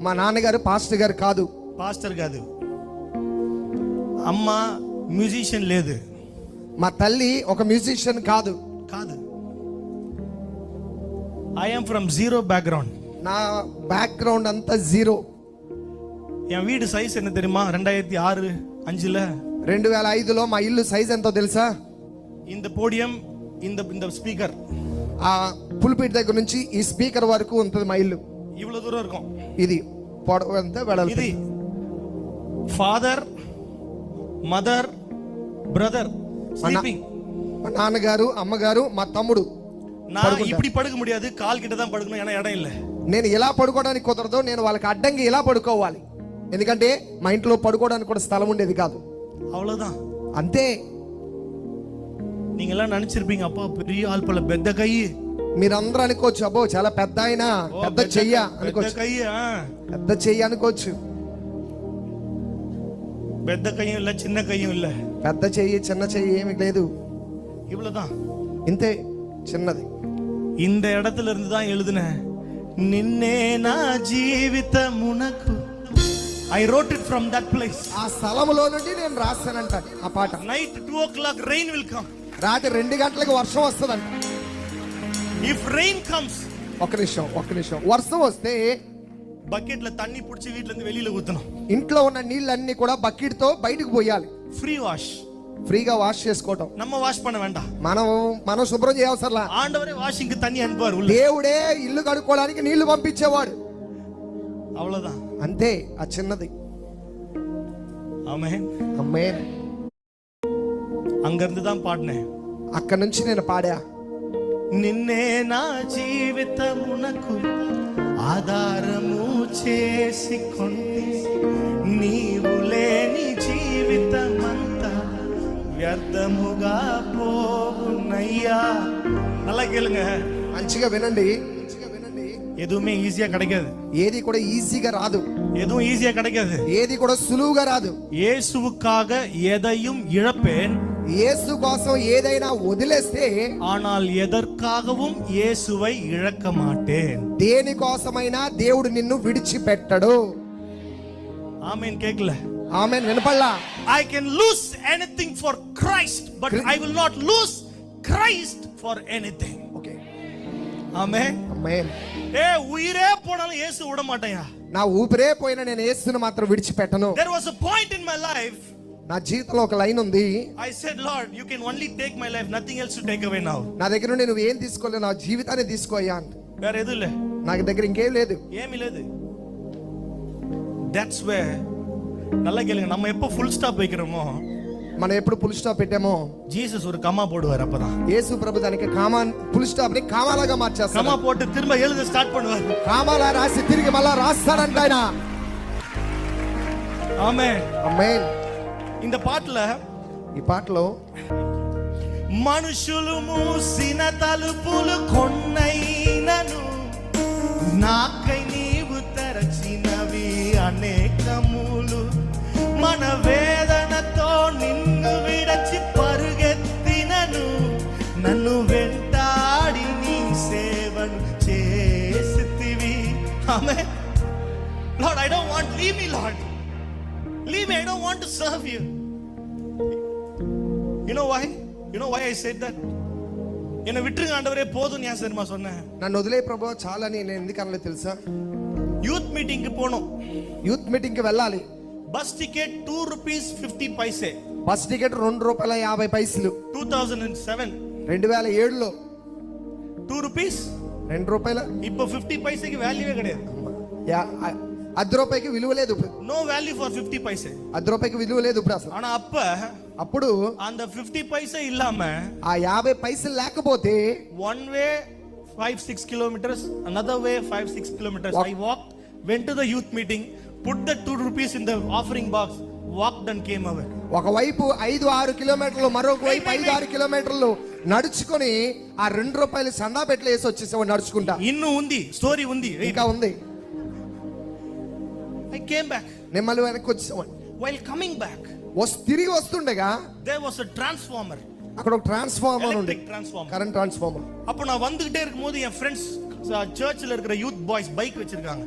మా నాన్నగారు పాస్టర్ గారు కాదు. పాస్టర్ కాదు. అమ్మ మ్యూజిషియన్ లేదు. మా తల్లి ఒక మ్యూజిషియన్ కాదు. I am from zero background. నా బ్యాక్గ్రౌండ్ అంతా జీరో. என் வீடு சைஸ் என்ன தெரியுமா? 2006 5ல 2005లో మా ఇల్లు సైజ్ ఎంతో తెలుసా? இந்த పోడియం இந்த స్పీకర్, ఆ పుల్పిట్ దగ్గర నుంచి ఈ స్పీకర్ వరకు ఉంటుంది మా ఇల్లు. ఇவ்வளவு దూరం இருக்கும். ఇది పొడవు ఎంత వెడల్పు. ఇది ఫాదర్ మదర్ బ్రదర్ స్లీపింగ్. మా నాన్నగారు అమ్మగారు మా తమ్ముడు. நான் இப்படி படுக்க முடியாது, கால் கிட்ட தான் படுக்கணும், ஏன்னா இடம் இல்ல. నేను ఇలా పడుకోవడానికి కుదరదు, నేను వాళ్ళకి అడ్డంగా ఇలా పడుకోవాలి, ఎందుకంటే మా ఇంట్లో పడుకోవడానికి కూడా స్థలం ఉండేది కాదు. అவ்வளவுதான், అంతే. நீங்க எல்லாம் நினைச்சிருப்பீங்க அப்பா பெரிய ஆள் போல, పెద్ద కై. మీరందరూ అనుకోవచ్చు అబ్బో చాలా పెద్ద ఆయన, పెద్ద చెయ్య అనుకోవచ్చు. పెద్ద చెయ్య అనుకోవచ్చు. పెద్ద కయ్యం இல்ல, చిన్న కయ్యం இல்ல. పెద్ద చెయ్యి చిన్న చెయ్యి ఏమీ లేదు. இவ்வளவுதான், ఇంతే, చిన్నది. இந்த இடத்துல இருந்து தான் எழுதுனேன், నిన్నే నా జీవితమునకు. I wrote it from that place. ఆ స్థలములో నుండి నేను రాశానంట ఆ పాట. Night 2 o'clock rain will come. రాత్రి 2 గంటలకు వర్షం వస్తుందంట. If rain comes, ఒక్క నిమిషం వర్షం వస్తే బకెట్ల తన్ని పుడిచి వీట్ల నుంచి வெளியில ஊத்தணும். ఇంట్లో ఉన్న నీళ్ళన్నీ కూడా బకెట్ తో బయటకు పోయాలి. ఫ్రీ వాష్, ఫ్రీగా వాష్ చేసుకోవటం. நம்ம వాష్ பண்ண வேண்டாம், మనం శుభ్రం చేయవసరలా. ఆండవరే వాషింగ్ తన్ని అన్పారు. దేవుడే ఇల్లు కడుక్కోవడానికి నీళ్లు పంపించేవాడు. అవ్వలదా, అంతే, ఆ చిన్నది. ఆమేన్ ఆమేన్. అంగర్ந்து தான் పాడనే, అక్కడ నుంచి నేను పాడా. నిన్నే నా జీవితమునకు ఆధారము చేసుకొంటి, నీవు లేని జీవితమంతా వ్యర్థముగా పోవునయ్యా. நல்லா கேளுங்க, మంచిగా వినండి. எதுவுமே ஈஸியா கிடைக்காது. ఏది కూడా ఈజీగా రాదు. எதுவும் ஈஸியா கிடைக்காது. ఏది కూడా సులువుగా రాదు. இயேசுவுக்காக எதையும் இழப்பேன், యేసు కోసం ఏదైనా వదిలేస్తే, ஆனால் எதற்காகவும் இயேசுவை இழக்க மாட்டேன். దేని కోసమైనా దేవుడు నిన్ను విడిచిపెట్టడు. ఆమేన్. కేకల ఆమేన్ వినపల్లా. I can lose anything for Christ, but I will not lose Christ for anything. Okay, ఆమేన్ ఆమేన్. ఉయిరే పోనాலும் இயேசு விட மாட்டேயா. నా ఊపిరే పోయినా నేను యేసుని మాత్రం విడిచిపెట్టను. There was a point in my life, నా జీవితంలో ఒక లైన్ ఉంది. I said, Lord, you can only take my life, nothing else to take away now. నా దగ్గర నుండి నువ్వు ఏం తీసుకోలేవు, నా జీవితాన్ని తీసుకోయ్యా అంట. వేరే ఎదు లే, నాకు దగ్గర ఇంకేం లేదు, ఏమీ లేదు. That's where நல்லா கேளுங்க, நம்ம எப்போ ஃபுல் ஸ்டாப் வைக்கிறோமோ, మనం ఎప్పుడు ఫుల్ స్టాప్ పెట్టామో జీసస్ ஒரு கமா போடுவார். அப்பதான் యేసు ప్రభు దానికి కామా, ఫుల్ స్టాప్ ని కామాలాగా మార్చేస్తాడు. கமா போட்டு திரும்ப எழுத ஸ்டார்ట్ பண்ணுவார். కామాలా రాసి తిరిగి మళ్ళా రాస్తాడంట ఆయన. ఆమేన్ ఆమేన్. இந்த పాటల, ఈ పాటలో మనుషులు మూసిన తలుపులు కొన్నైనను నాకై నీవు తెరచినవి అనేకములు, మన వేదనతో నిన్ను విడచి పరుగెత్తినను, నన్ను వెంటాడి నీ సేవను చేసితివి. ఆమేన్. Lord, I don't want, leave me, Lord. Leave me, I don't want to serve you. You know why? You know why I said that? என்னை விட்டுருங்க ஆண்டவரே போதும் ஞான் சரிமா சொன்னேன். నన్ను వదిలే ప్రభు చాలా అని నేను ఎందుకు అనలేదు తెలుసా? యూత్ మీటింగ్ కి పోను, యూత్ మీటింగ్ కి వెళ్ళాలి. బస్ టికెట్ 2 రూపీస్ 50 పైసే. Bus ticket ₹2.50. 2007 2007లో 2 రూపీస్ ₹2. இப்போ 50 పైసకి వాల్యూవే கிடையாது. ₹10 విలువ లేదు ఇప్పుడు. No value for 50 paise. ₹10 విలువ లేదు ఇప్పుడు అసలు. ఆనా అప్పుడు அந்த 50 పైసే ఇల్లామ ఆ 50 పైసలు లేకపోతే, one way 5-6 kilometers, another way 5-6 kilometers. I walked, went to the youth meeting, put the 2 rupees in the offering box, walked and came away. ఒకవైపు 5-6 కిలోమీటర్లు, మరొక వైపు 5-6 కిలోమీటర్లు నడుచుకొని ఆ ₹2 సందా పెట్లు వేసి వచ్చేసేవాడు నడుచుకుంటా. ఇన్ను ఉంది, స్టోరీ ఉంది, ఇంకా ఉంది. I came back. నేను మళ్ళీ వెనక్కి వచ్చేవాడు. While coming back, తిరిగి వస్తుండగా there was a transformer. అక్కడ ఒక ట్రాన్స్ఫార్మర్ ఉంది, కరెంట్ ట్రాన్స్ఫార్మర్. அப்போ நான் வந்துகிட்டே இருக்கும்போது என் ஃப்ரெண்ட்ஸ் சர்ச்சில் இருக்கிற யூத் பாய்ஸ் பைக் வச்சிருக்காங்க.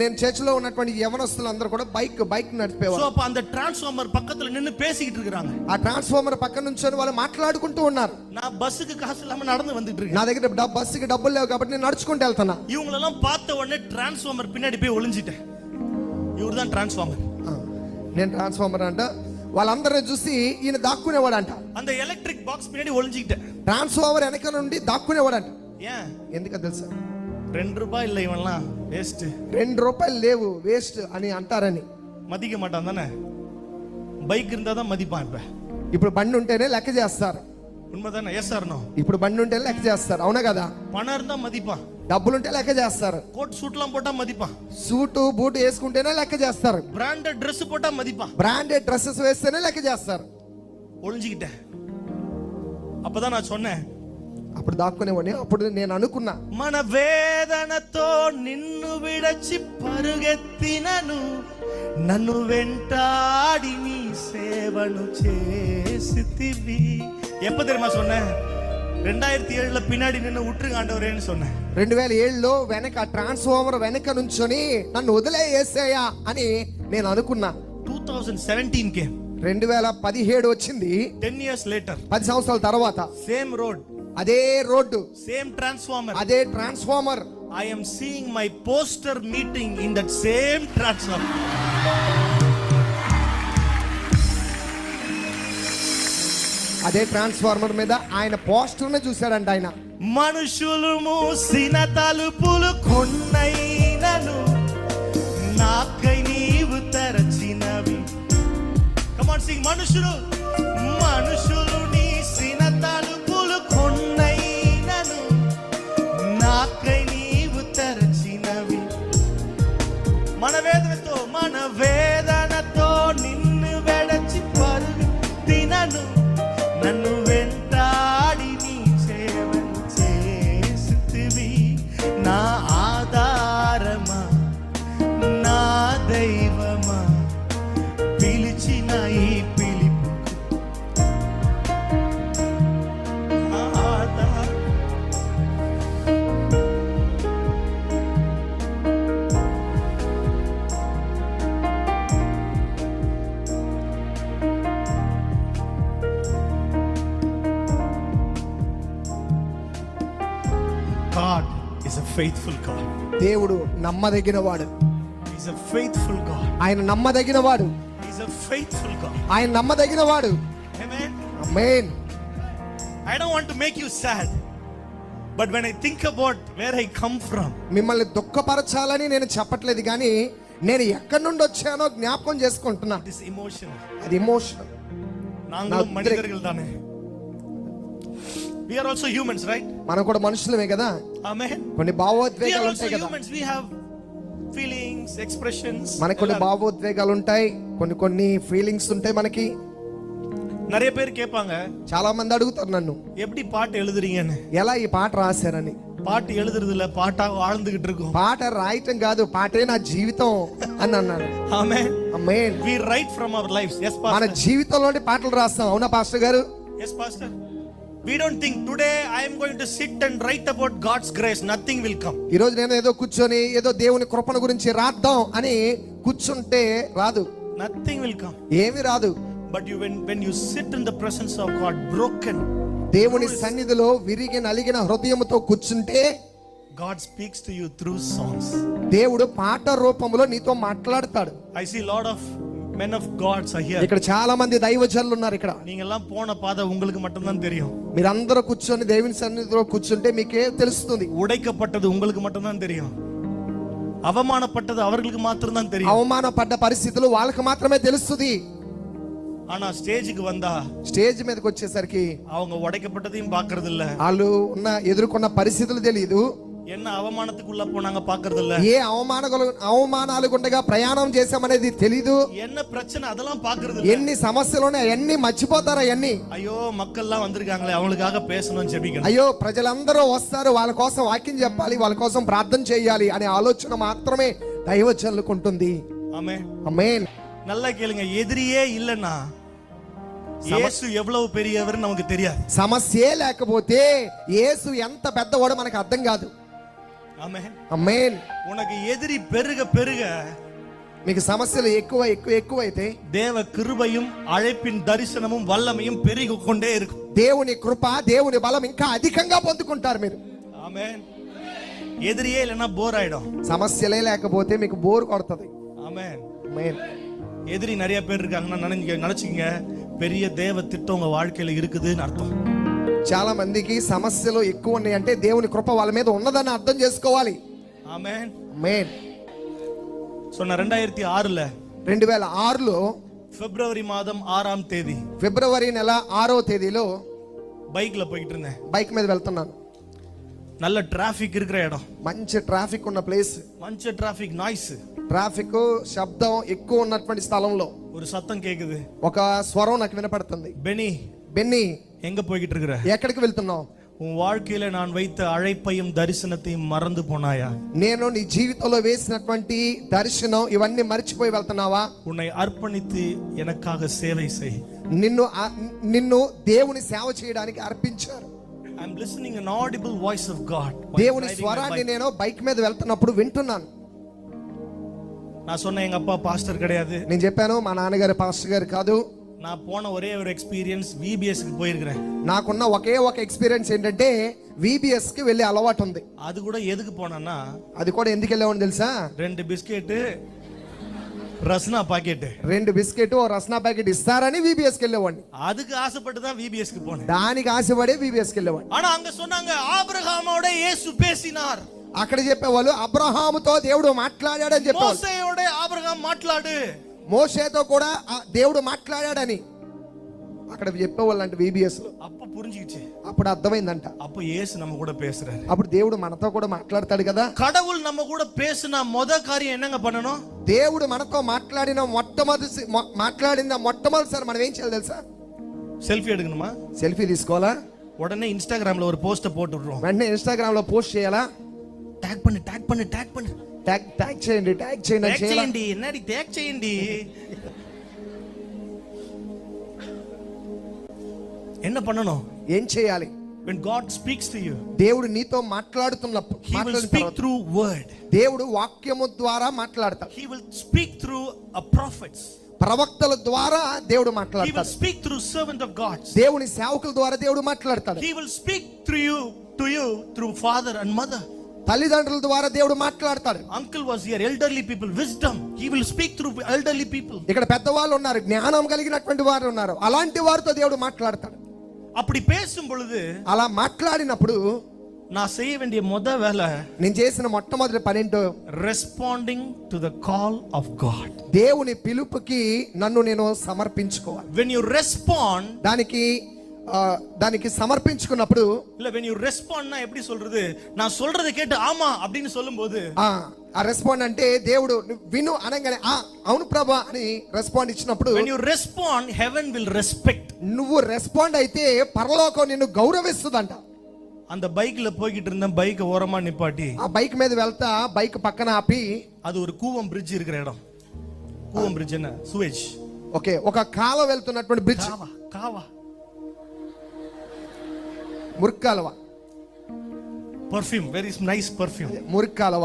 నేను చర్చిలో ఉన్నటువంటి యవనస్తులు అందరూ కూడా బైక్ சோ నడిపేవారు. அப்ப அந்த டிரான்ஸ்ஃபார்மர் பக்கத்துல நின்னு பேசிக்கிட்டு இருக்காங்க. ఆ ట్రాన్స్ఫార్మర్ పక్కన నుంచొని వాళ్ళు మాట్లాడుకుంటూ ఉన్నారు. நான் பஸ்ஸுக்கு காசு இல்லாம நடந்து வந்துட்டு இருக்கேன். నా దగ్గర బస్సుకి డబ్బులు లేవు కాబట్టి నేను నడుచుకుంటూ వెళ్తున్నా. இவங்களெல்லாம் பார்த்த உடனே டிரான்ஸ்ஃபார்மர் பின்னாடி போய் ஒளிஞ்சிட்டேன். இவர்தான் டிரான்ஸ்ஃபார்மர். నేను ట్రాన్స్ఫార్మర్ అంట, వాళ్ళందరిని చూసి ఈయన దాక్కునేవాడంట. அந்த எலக்ட்ரிக் பாக்ஸ் பின்னாடி ஒளிஞ்சிட்டேன். ట్రాన్స్ఫార్మర్ వెనక నుండి దాక్కునేవాడంట. ஏன்? ఎందుకో తెలుసా? ₹2 இல்ல இவன்லாம் வேஸ்ட். ₹2 లేవు వేస్ట్ అని అంటారని. மதிக்க மாட்டான் தானே. பைக் இருந்தா தான் மதிப்பான். இப்ப ఇప్పుడు బండి ఉంటేనే లెక్క చేస్తారు. உண்மைதானே? Yes or no? ఇప్పుడు బండి ఉంటే లెక్క చేస్తారు, అవునా కదా? பணம் இருந்தா மதிப்பான். డబ్బులుంటే లెక్క చేస్తారు. கோட் சூட்லாம் போட்டா மதிப்பான். సూటు బూట్ వేసుకుంటేనే లెక్క చేస్తారు. பிராண்டட் Dress போட்டா மதிப்பான். బ్రాండెడ్ డ్రెస్సెస్ వేస్తేనే లెక్క చేస్తారు. ஒளிஞ்சிக்கிட்டேன். அப்பதான் நான் சொன்னேன், అప్పుడు దాక్కునేవాడిని. అప్పుడు నేను అనుకున్నా, మన వేదనతో నిన్ను విడచి పరుగెత్తినను, నన్ను వెంటాడి నీ సేవను చేసితివి. எப்ப தெரியுமா சொன்னேன்? 2007 பின்னாடி நின்னு விட்டுருங்க ஆண்டவரேன்னு சொன்னேன். 2007లో వెనక ట్రాన్స్ఫార్మర్ వెనక నుంచొని నన్ను వదిలేయేసేయా అని నేను అనుకున్నా. 2017 కేమ్. 2017 వచ్చింది. 10 years later, 10 సంవత్సరాల తర్వాత సేమ్ రోడ్, అదే రోడ్డు, సేమ్ ట్రాన్స్ఫార్మర్, అదే transformer. I am seeing my poster meeting in that same transformer. అదే ట్రాన్స్ఫార్మర్ మీద ఆయన పోస్టర్ ని చూశాడంట ఆయన. మనుషులు మూసిన తలుపులు కొన్నైనను నాకై నీవు తెరచినవి. Come on Singh. మనుషులు నీసిన తలుపులు కొన్నైనను నాకై నీవు తెరచినవి. మన వేదనతో నిన్ను వెడచి పరుగెత్తినను, నన్ను వెంటాడి నీ సేవను చేసితివి. నా ఆధారమా, నా దైవమా, పిలిచిన ఈ పిలుపుకు నా ఆధారం. God is a faithful God. దేవుడు నమ్మదగిన వాడు. He's a faithful God. ఆయన నమ్మదగిన వాడు. He's a faithful God. ఆయన నమ్మదగిన వాడు. Amen. Amen. I don't want to make you sad, but when I think about where I come from, మిమ్మల్ని దుఃఖపరచాలని నేను చెప్పట్లేదు, కానీ నేను ఎక్కడి నుండి వచ్చానో జ్ఞాపకం చేసుకుంటున్నా. it is emotional. అది ఎమోషన్. நாங்களும் மனிதர்கள் தானே. We are also humans, right? మనం కూడా మనుషులమే కదా. Amen. కొన్ని We are భావోద్వేగాలు also ఉంటాయి కదా. humans. We have feelings, expressions. మనకు కొన్ని భావోద్వేగాలు ఉంటాయి, కొన్ని ఫీలింగ్స్ ఉంటాయి మనకి. நிறைய பேர் கேட்பாங்க, చాలా మంది అడుగుతారు నన్ను, எப்படி பாட்டு எழுதுறீங்கன்னு. ఎలా ఈ పాట రాశారని. பாட்டு எழுதுறது இல்ல, பாட்டா வாழ்ந்துகிட்டு இருக்கோம். పాట రాయటం కాదు, పాటే నా జీవితం అని అన్నాను. Amen. Amen. We write from our lives. Yes, మన pastor. జీవితంలోని పాటలు రాస్తాం, అవునా పాస్టర్ గారు? Yes, pastor. We don't think today I am going to sit and write about God's grace. Nothing will come. ఈ రోజు నేను ఏదో కూర్చొని ఏదో దేవుని కృపణ గురించి రాద్దాం అని కూర్చుంటే రాదు. Nothing will come. ఏమీ రాదు. But when you sit in the presence of God broken, దేవుని సన్నిధిలో విరిగి నలిగిన హృదయంతో కూర్చుంటే God speaks to you through songs. దేవుడు పాట రూపంలో నీతో మాట్లాడతాడు. I see a lot of men of gods are here. ఇక్కడ చాలా మంది దైవజనులు ఉన్నారు ఇక్కడ. நீங்க எல்லாம் போன பாதை உங்களுக்கு மட்டும் தான் தெரியும். మీరందరూ కూర్చొని దేవుని సన్నిధిలో కూర్చుంటే మీకే తెలుస్తుంది. உடைக்கப்பட்டது உங்களுக்கு மட்டும் தான் தெரியும். அவமானப்பட்டது அவர்களுக்கு மாத்திரம் தான் தெரியும். అవమానపడ్డ పరిస్థితులు వాళ్ళకి మాత్రమే తెలుస్తుంది. ஆனா ஸ்டேஜுக்கு வந்தா స్టేజ్ మీదకి వచ్చేసరికి அவங்க உடைக்கப்பட்டதையும் பாக்குறது இல்ல, వాళ్ళు ఎదుర్కొన్న పరిస్థితులు తెలియదు, என்ன அவமானத்துக்குள்ள போனாங்க பாக்குறது இல்ல, ఏ అవమానాలు గుండగా ప్రయాణం చేశామనేది తెలీదు, என்ன பிரச்சனை அதெல்லாம் பாக்குறது இல்ல. ఎన్ని సమస్యలు ఉన్నాయి అన్ని మర్చిపోతారు. అవన్నీ ஐயோ மக்கள்லாம் வந்திருக்காங்களே அவங்களுக்காக பேசணும் ஜெபிக்கணும். అయ్యో ప్రజలందరూ వస్తారు, వాళ్ళ కోసం వాక్యం చెప్పాలి, వాళ్ళ కోసం ప్రార్థన చేయాలి అనే ఆలోచన మాత్రమే దైవజనులకు ఉంటుంది. ஆமென். ఆమేన్. நல்லா கேளுங்க, எதிரியே இல்லன்னா యేసు எவ்வளவு பெரியவர் நமக்கு தெரியாது. సమస్యే లేకపోతే యేసు ఎంత పెద్దవాడో మనకు అర్థం కాదు. ఆమేన్. ఆమేన్. உனக்கு எதிரி பெருக பெருக మీకు సమస్యలు ఎక్కువైతే தேவ கிருபையும் அழைப்பின் தரிசனமும் வல்லமையும் பெருகி கொண்டே இருக்கும். దేవుని కృప దేవుని బలం ఇంకా అధికంగా పొందుకుంటారు మీరు. ఆమేన్. ఎదిరియే இல்லனா போர் ஆயிடும். సమస్యలే లేకపోతే మీకు బోర్ కొడుతుంది. ஆமென். ఆమేన్. எதிரி நிறைய பேர் இருக்காங்கன்னா நினைச்சுங்க பெரிய தேவ திட்டம் உங்க வாழ்க்கையில இருக்குதுன்னு அர்த்தம். చాలా మందికి సమస్యలు ఎక్కువ ఉన్నాయి అంటే దేవుని కృప వాళ్ళ మీద ఉన్నదని అర్థం చేసుకోవాలి. ఆమేన్. ఆమేన్. சொன்ன 2006లో பிப்ரவரி மாதம் 6ஆம் தேதி ఫిబ్రవరి నెల 6వ తేదీలో బైక్లో పోయిட்டு இருந்தேன். బైక్ మీద వెళ్తున్నాను. நல்ல டிராஃபிக் இருக்கிற இடம், మంచి ట్రాఫిక్ ఉన్న ప్లేస్, మంచి ట్రాఫిక్ నాయిస్, ట్రాఫిక్ శబ్దం ఎక్కువ ఉన్నటువంటి స్థలంలో ஒரு சத்தம் கேக்குது. ఒక స్వరం నాకు వినపడుతుంది. బెన్నీ எங்க போய்கிட்டு இருக்கிற? ఎక్కడికి వెళ్తున్నావు? உன் வாழ்க்கையில நான் வைத்த அழைப்பையும் தரிசனத்தையும் மறந்து போனாயா? నేను నీ జీవితంలో వేసినటువంటి దర్శనం ఇవన్నీ మర్చిపోయి వెళ్తున్నావా? உன்னை అర్పణిத்து எனக்காக సేவை செய். నిన్ను దేవుని సేవ చేయడానికి అర్పించారు. I'm listening an audible voice of God. దేవుని స్వరాన్ని నేను బైక్ మీద వెళ్తున్నప్పుడు వింటున్నాను. நான் சொன்னேன் எங்க அப்பா பாஸ்டர் கிடையாது. నేను చెప్పాను మా నాన్నగారు పాస్టర్ గారు కాదు. நான் போன ஒரே ஒரு எக்ஸ்பீரியன்ஸ் VBS க்கு போயிருக்கிறேன். నాకున్న ఒకే ఒక ఎక్స్పీరియన్స్ ఏంటంటే VBS కి వెళ్ళే అలవాటు ఉంది. அது கூட ఎదుకు పోనానా? అది కూడా ఎందుకు వెళ్ళామని తెలుసా? 2 బిస్కెట్ రస్నా పాకెట్, 2 బిస్కెట్ ఓ రస్నా ప్యాకెట్ ఇస్తారని VBS కి వెళ్ళేవాడిని. அதுக்கு ஆசைப்பட்டு தான் VBS க்கு போனேன். దానికి ఆశపడే VBS కి వెళ్ళేవాడిని. ஆனா அங்க சொன்னாங்க ஆபிரகாமோட இயேசு பேசினார். అక్కడ చెప్పేవాళ్ళు అబ్రహాముతో దేవుడు మాట్లాడాడని చెప్పేవాళ్ళు. మోసేయోడ అబ్రహాం మాట్లాడు, మోషేతో కూడా దేవుడు మాట్లాడాడని అక్కడ చెప్పేవాళ్ళు అంటే VBS లో. அப்ப புரிஞ்சிச்சு, అప్పుడు అర్థమైందంట. அப்ப இயேசு நம்ம கூட பேசுறாரு. అప్పుడు దేవుడు మనతో కూడా మాట్లాడతాడు కదా. கடவுள் நம்ம கூட பேசினா முத காரியம் என்னங்க பண்ணணும்? దేవుడు మనతో మాట్లాడిన మొట్టమొదటిసారి మనం ఏం చేయాలి తెలుసా? సెల్ఫీ எடுக்கணுமா? సెల్ఫీ తీసుకోవాలా? உடனே இன்ஸ்டாகிராம்ல ஒரு போஸ்ட் போட்டு விடுறோம். వెంటనే ఇన్స్టాగ్రామ్ లో పోస్ట్ చేయాలా? ట్యాగ్ பண்ணு ట్యాగ్ చేయండి என்னடி ట్యాగ్ చేయండి. என்ன பண்ணணும்? ఏం చేయాలి? when God speaks to you, దేవుడు నీతో మాట్లాడుతున్నప్పుడు he will speak through word. దేవుడు వాక్యము ద్వారా మాట్లాడతాడు. he will speak through a prophets. ప్రవక్తల ద్వారా దేవుడు he will మాట్లాడతాడు. speak through servant of God. దేవుని సేవకుల ద్వారా దేవుడు మాట్లాడతాడు. he will speak through you through father and mother. తల్లిదండ్రుల ద్వారా దేవుడు మాట్లాడతాడు. uncle was here, elderly people, wisdom, he will speak through elderly people. ఇక్కడ పెద్దవాళ్ళు ఉన్నారు, జ్ఞానం కలిగినటువంటి వారు ఉన్నారు, అలాంటి వారితో దేవుడు మాట్లాడతాడు. அப்படி பேசும் பொழுது, అలా మాట్లాడినప్పుడు நான் செய்ய வேண்டிய முத வேலை, నేను చేసిన మొట్టమొదటి పని ఏంటో, responding to the call of God. దేవుని పిలుపుకి నన్ను నేను సమర్పించుకోవాలి. when you respond, దానికి సమర్పించుకున్నప్పుడు, இல்ல when you respond னா எப்படி சொல்றது? நான் சொல்றதை கேட்டு ஆமா அப்படினு சொல்லும்போது, ఆ రెస్పాండ్ అంటే దేవుడు విను అనగానే అవును ప్రభా అని రెస్పాండ్ ఇచ్చినప్పుడు, when you respond, heaven will respect. నువ్వు రెస్పాండ్ అయితే పరలోకం నిన్ను గౌరవిస్తుందంట. அந்த பைக்ல போயிட்டு இருந்த பைக் ஓரமா நிப்பாட்டி, ఆ బైక్ మీద వెళ్తా బైక్ పక్కన ఆపి, அது ஒரு கூவம் bridge இருக்கிற இடம். கூவம் bridge என்ன? சுவேஜ். ఓకే, ఒక కాల వెళ్తున్నటువంటి బ్రిడ్జ్, కావా మురికాలవ, పర్ఫ్యూమ్, వెరీ నైస్ పర్ఫ్యూమ్, మురికాలవ,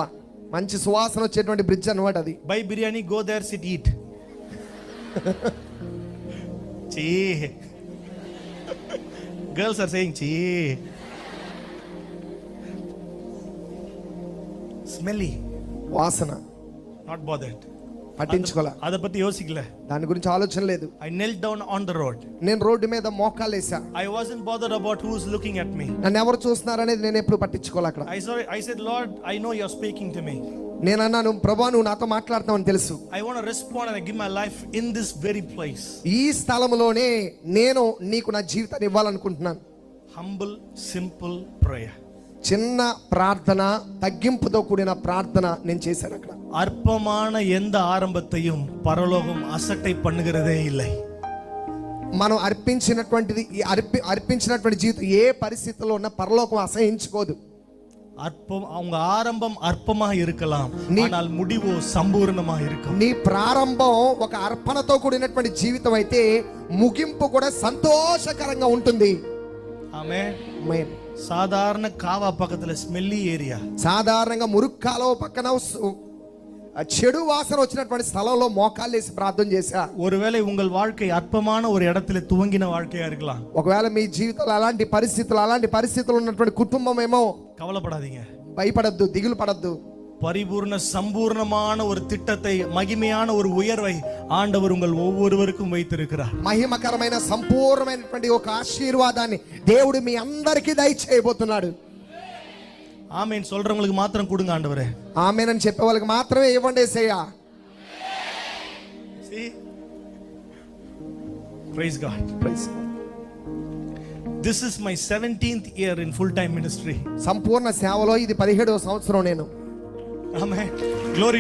మంచి సువాసన వచ్చేటువంటి బ్రిడ్జ్ అన్నమాట అది. Buy biryani, go there, sit eat. చీ, గర్ల్స్ ఆర్ సేయింగ్ చీ, స్మెల్లీ, వాసన, నాట్ బాదర్డ్. పట్టించుకోలే, అద పத்தி యోసికలే, దాని గురించి ఆలోచన లేదు. I knelt down on the road. నేను రోడ్డు మీద మోకాలేసా. I wasn't bothered about who's looking at me. నన్ను ఎవరు చూస్తున్నారనేది నేను ఎప్పుడు పట్టించుకోలే. అక్కడ I said, Lord, I know you're speaking to me. నేను అన్నాను, ప్రభువా నువ్వు నాతో మాట్లాడుతావని తెలుసు. I want to respond and I give my life in this very place. ఈ స్థలములోనే నేను నీకు నా జీవితాన్ని ఇవ్వాలనుకుంటున్నాను. Humble, simple prayer. చిన్న ప్రార్థన, తగ్గింపుతో కూడిన ప్రార్థన నేను చేశాను అక్కడ. అల్పமான எந்த ஆரம்பத்தையும் பரலோகம் அசட்டை பண்ணுகிறதே இல்லை. మనం అర్పించినటువంటి జీవితం ఏ పరిస్థితుల్లో ఉన్న పరలోకం అసహించుకోదు. அவங்க ஆரம்பம் அற்பமாக இருக்கலாம், ஆனால் முடிவு సంపూర్ణமாக இருக்கும். నీ ప్రారంభం ఒక అర్పణతో కూడినటువంటి జీవితం అయితే ముగింపు కూడా సంతోషకరంగా ఉంటుంది. ఆమేన్. సాధారణ కావా పక్కల స్మెల్లీ ఏరియా, సాధారణంగా మురుక్కాలో పక్కన ఆ చెడు వాసన వచ్చినటువంటి స్థలంలో మోకాళ్ళు వేసి ప్రార్థన చేశా. ஒருவேளை உங்கள் வாழ்க்கை அற்பமான ஒரு இடத்துல துவங்கின வாழ்க்கையா இருக்கலாம். ఒకవేళ మీ జీవితంలో అలాంటి పరిస్థితులు ఉన్నటువంటి కుటుంబం ఏమో, கவலைப்படாதீங்க, భయపడద్దు, దిగులు పడద్దు. பரிபூர்ண சம்பூர்ணமான ஒரு திட்டத்தை, மகிமையான ஒரு உயர்வை ஆண்டவர் உங்கள் ஒவ்வொருவருக்கும் வைத்திருக்கிறார். మహిమకరమైన సంపూర్ణమైనటువంటి ఒక ఆశీర్వాదాన్ని దేవుడు మీ అందరికీ దయచేయబోతున్నాడు. ஆமென் சொல்றவங்களுக்கு மாத்திரம் கொடுங்க ஆண்டவரே. ఆమేన్ అని చెప్పే వాళ్ళకి మాత్రమే ఇవ్వండి యేసయ్యా. See? Praise God. This is my 17th year in full time ministry. సంపూర్ణ సేవలో ఇది 17వ సంవత్సరం నేను. Amen. Glory